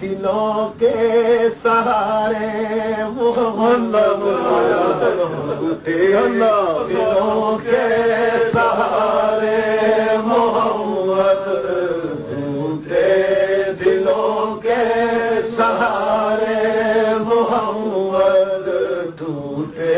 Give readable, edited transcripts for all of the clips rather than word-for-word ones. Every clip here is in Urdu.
دلوں کے سہارے محمد ٹوٹے دلوں کے سہارے محمد ٹوٹے دلوں کے سہارے محمد ٹوٹے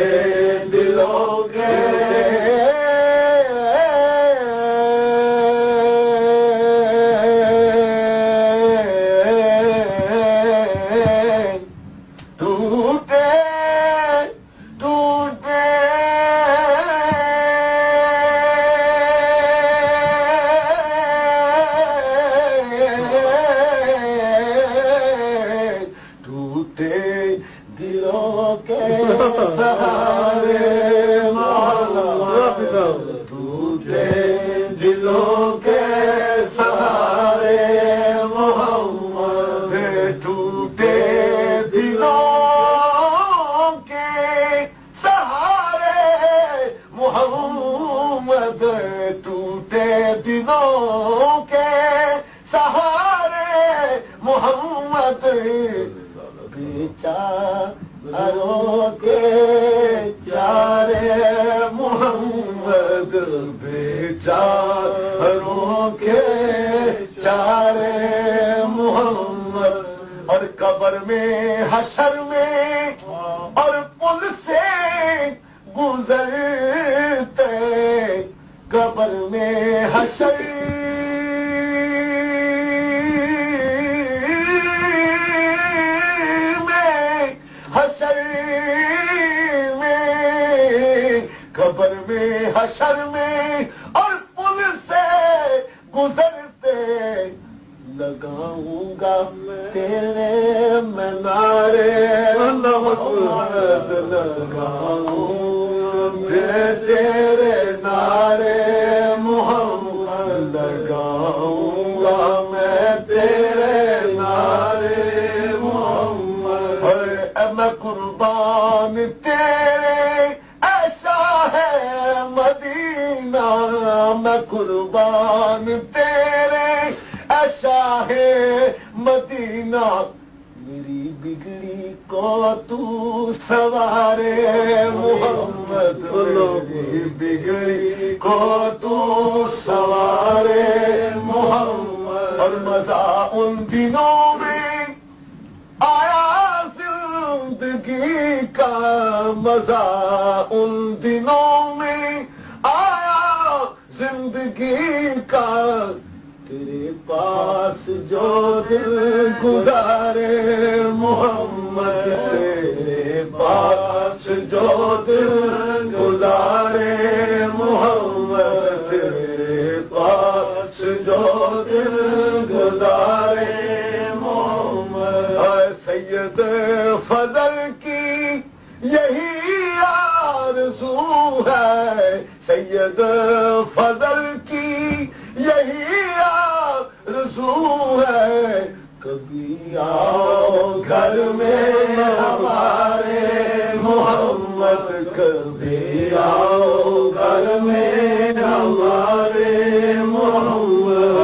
دلوں کے اور قبر میں حشر میں اور پل سے گزرتے قبر میں حشر قبر میں حشر میں اور پل سے گزرتے لگاؤں گا تیرے میں نعرے محمد لگاؤں تیرے نعرے محمد لگاؤں گا میں تیرے نعرے محمد میں قربان تیرے مدینہ میں قربان تیرے شاہ مدینہ میری بگڑی کو تو سوارے محمد میری بگڑی کو تو سوارے محمد اور مزہ ان دنوں میں آیا زندگی کا مزہ ان دنوں میں آیا زندگی کا تیرے پاس جو دل گزارے محمد تیرے پاس جو دل گزارے محمد تیرے پاس جو دل گزارے محمد سید فضل کی یہی آرزو ہے سید فضل کی یہی آرزو ہے کبھی آؤ گھر میں ہمارے محمد کبھی آؤ گھر میں ہمارے محمد